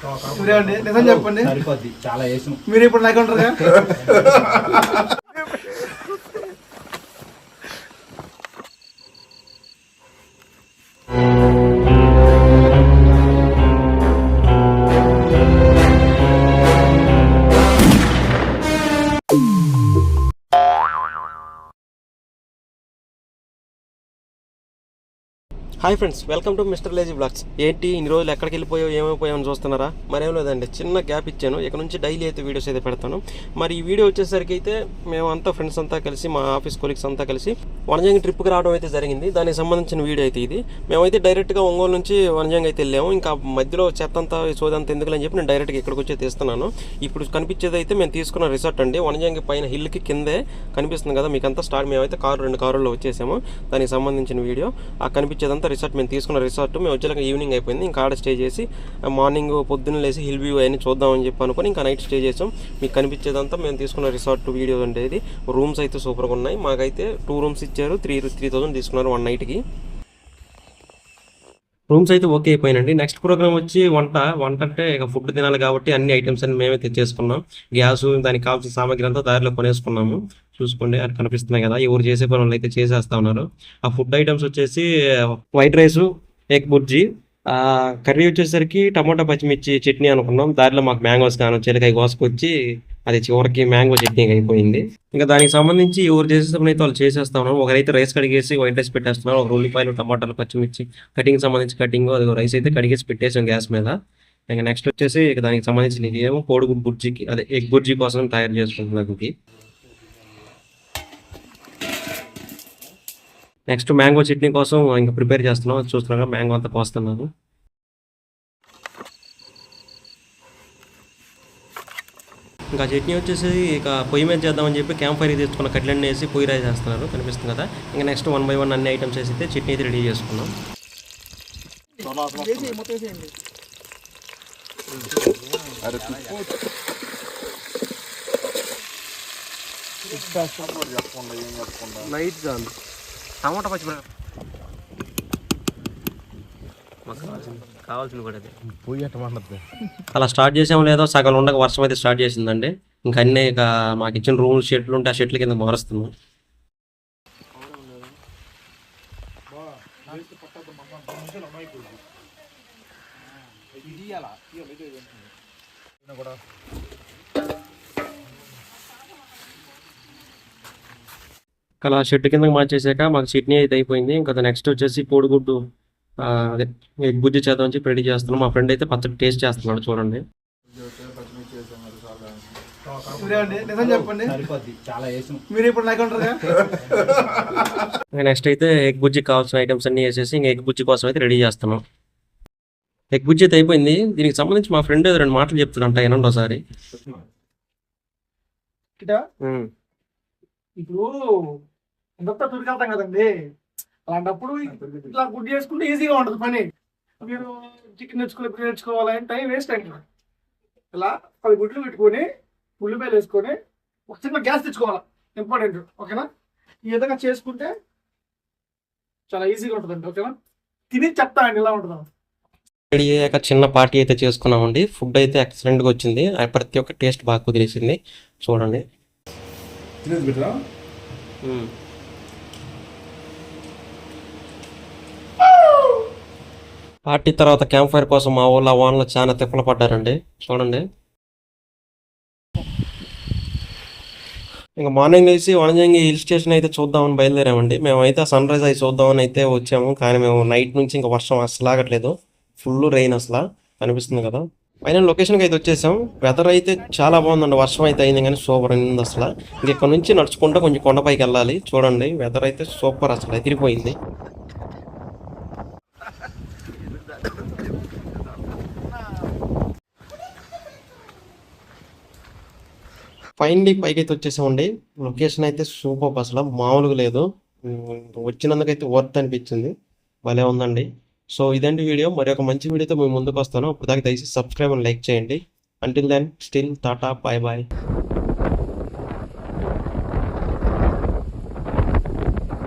నిజం చెప్పండి, సరిపోద్ది. చాలా వేసాం. మీరు ఇప్పుడు నాకు ఉంటారుగా. Hi friends, welcome to Mister Lazy Blogs. ఏంటి ఇన్ని రోజులు ఎక్కడికి వెళ్ళిపోయావు, ఏమైపోయామని చూస్తున్నారా? మరేం లేదండి, చిన్న గ్యాప్ ఇచ్చాను. ఇక నుంచి డైలీ అయితే వీడియోస్ అయితే పెడతాను. మరి ఈ వీడియో వచ్చేసరికి అయితే మేమంతా ఫ్రెండ్స్ అంతా కలిసి, మా ఆఫీస్ కొలీగ్స్ అంతా కలిసి వనజంగి ట్రిప్కి రావడం అయితే జరిగింది. దానికి సంబంధించిన వీడియో అయితే ఇది. మేమైతే డైరెక్ట్గా ఒంగోలు నుంచి వనజంగి అయితే వెళ్ళాము. ఇంకా మధ్యలో చెత్త అంతా సోదంతా ఎందుకులని చెప్పి నేను డైరెక్ట్గా ఇక్కడికి వచ్చి తీస్తున్నాను. ఇప్పుడు కనిపించేది అయితే మేము తీసుకున్న రిసార్ట్ అండి. వనజంగి పైన హిల్కి కిందే కనిపిస్తుంది కదా మీకు అంతా. మేమైతే రెండు కారుల్లో వచ్చేసాము. దానికి సంబంధించిన వీడియో ఆ కనిపించేదంతా రిసార్ట్. మేము తీసుకున్న రిసార్ట్ మేము వచ్చేలాగా ఈవినింగ్ అయిపోయింది. ఇంకా ఆడ స్టే చేసి మార్నింగ్ పొద్దున్న లేసి హిల్ వ్యూ అని చూద్దామని చెప్పి అనుకుని ఇంకా నైట్ స్టే చేసాం. మీకు కనిపించేదంతా మేము తీసుకున్న రిసార్ట్ వీడియో అంటే ఇది. రూమ్స్ అయితే సూపర్గా ఉన్నాయి. మాకైతే 2 రూమ్స్ ఇచ్చారు. 3,000 తీసుకున్నారు 1 నైట్కి. రూమ్స్ అయితే ఓకే అయిపోయినండి. నెక్స్ట్ ప్రోగ్రామ్ వచ్చి వంట అంటే ఇక ఫుడ్ తినాలి కాబట్టి అన్ని ఐటమ్స్ అన్ని మేమే తెచ్చేసుకున్నాం. గ్యాస్, దానికి కావాల్సిన సామాగ్రి అంతా దారిలో కొనేసుకున్నాము. చూసుకోండి, అది కనిపిస్తున్నాయి కదా. ఎవరు చేసే పనులు అయితే చేసేస్తా ఉన్నారు. ఆ ఫుడ్ ఐటమ్స్ వచ్చేసి white rice, egg bhurji, curry వచ్చేసరికి టమాటా పచ్చిమిర్చి చట్నీ అనుకున్నాం. దారిలో మాకు మ్యాంగోస్ కాను చిలకాయ కోసుకొచ్చి అది చివరికి మ్యాంగో చట్నీ అయిపోయింది. ఇంకా దానికి సంబంధించి ఎవరు చేసే పని అయితే వాళ్ళు చేసేస్తా ఉన్నారు. ఒకరైతే రైస్ కడిగేసి వైట్ రైస్ పెట్టేస్తున్నారు. ఒక ఉల్లిపాయలు, టమాటాలు, పచ్చిమిర్చి కటింగ్ సంబంధించి కటింగ్, అది రైస్ అయితే కడిగేసి పెట్టేసాం గ్యాస్ మీద. ఇంకా నెక్స్ట్ వచ్చేసి ఇక దానికి సంబంధించి ఏమో కోడిగుడ్డు బుర్జీకి, అదే ఎగ్ బుర్జీ కోసం తయారు చేసుకుంటున్నాను. నెక్స్ట్ మ్యాంగో చట్నీ కోసం ఇంకా ప్రిపేర్ చేస్తున్నాం. చూస్తున్నాగా మ్యాంగో అంతా కోస్తున్నాను. ఇంకా చట్నీ వచ్చేసి ఇక పొయ్యి మీద చేద్దామని చెప్పి క్యాంప్ ఫైర్ తెచ్చుకున్న కట్లెండ్ వేసి పొయ్యి రాయి చేస్తున్నారు, కనిపిస్తుంది కదా. ఇంకా నెక్స్ట్ 1 by 1 అన్ని ఐటమ్స్ వేసి చట్నీ అయితే రెడీ చేసుకున్నాం. టమాటా పచ్చిమిరపకాయ కావాల్సింది కూడా అదే. అలా స్టార్ట్ చేసాము లేదో సగం ఉండక వర్షం అయితే స్టార్ట్ చేసిందండి. ఇంకా అన్నీ ఇక మాకు ఇచ్చిన రూమ్ షెట్లు ఉంటే ఆ షెట్ల కింద మారుస్తున్నాం. అలా షెడ్ కిందకి మార్చేసాక మాకు చట్నీ అయితే అయిపోయింది. ఇంకా నెక్స్ట్ వచ్చేసి కోడిగుడ్డు అదే ఎగ్ బుజ్జి చేద్దామని చెప్పి రెడీ చేస్తున్నాం. మా ఫ్రెండ్ అయితే పచ్చడి టేస్ట్ చేస్తున్నాడు, చూడండి. నిజం చెప్పండి, సరిపోద్ది. చాలా వేసాం. మీరు ఇప్పుడు నాకు ఉంటారుగా. నెక్స్ట్ అయితే ఎగ్ బుజ్జి కావాల్సిన ఐటమ్స్ అన్ని వేసేసి ఇంకా ఎగ్ బుజ్జి కోసం అయితే రెడీ చేస్తున్నాం. ఎగ్ బుజ్జి అయితే అయిపోయింది. దీనికి సంబంధించి మా ఫ్రెండ్ 2 మాటలు చెప్తాడంట, ఏనండి ఒకసారి. ఇప్పుడు ఇంత తురికెళ్తాం కదండి, అలాంటప్పుడు ఇట్లా గుడ్ చేసుకుంటే ఈజీగా ఉంటుంది పని. మీరు చికెన్ నేర్చుకోవాలని టైం వేస్ట్ అయింది. ఇలా 10 గుడ్లు పెట్టుకొని ఉల్లిపాయలు వేసుకొని ఒక చిన్న గ్యాస్ తెచ్చుకోవాలి, ఇంపార్టెంట్. ఓకేనా? ఈ విధంగా చేసుకుంటే చాలా ఈజీగా ఉంటుందండి. ఓకేనా? తిని చెప్తానండి ఎలా ఉంటుందో. రెడీ అయ్యాక చిన్న పార్టీ అయితే చేసుకున్నామండి. ఫుడ్ అయితే ఎక్సలెంట్గా వచ్చింది. ప్రతి ఒక్క టేస్ట్ బాగా కుదిరేసింది, చూడండి. పార్టీ తర్వాత క్యాంప్ ఫైర్ కోసం మా ఊళ్ళో వానలో చాలా తిప్పలు పడ్డారండి, చూడండి. ఇంకా మార్నింగ్ వేసి వనజంగి హిల్ స్టేషన్ అయితే చూద్దామని బయలుదేరామండి. మేమైతే సన్ రైజ్ అయి చూద్దామని అయితే వచ్చాము. కానీ మేము నైట్ నుంచి ఇంకా వర్షం అసలు ఆగట్లేదు, ఫుల్ రెయిన్ అసలు కనిపిస్తుంది కదా. ఫైనల్ లొకేషన్కి అయితే వచ్చేసాం. వెదర్ అయితే చాలా బాగుందండి. వర్షం అయితే అయింది కానీ సూపర్ అయింది అసలు. ఇక్కడ నుంచి నడుచుకుంటూ కొంచెం కొండపైకి వెళ్ళాలి. చూడండి, వెదర్ అయితే సూపర్ అసలు, ఎదిరిపోయింది. ఫైనలీ పైకి అయితే వచ్చేసామండి. లొకేషన్ అయితే సూపర్ అసలు, మామూలుగా లేదు. వచ్చినందుకైతే వర్త్ అనిపించింది, భలే ఉందండి. సో ఇదండి వీడియో. మరి ఒక మంచి వీడియోతో మేము ముందుకు వస్తాను. అప్పుడు దాకా దయచేసి సబ్స్క్రైబ్ అండ్ లైక్ చేయండి. Until then still tata, bye bye.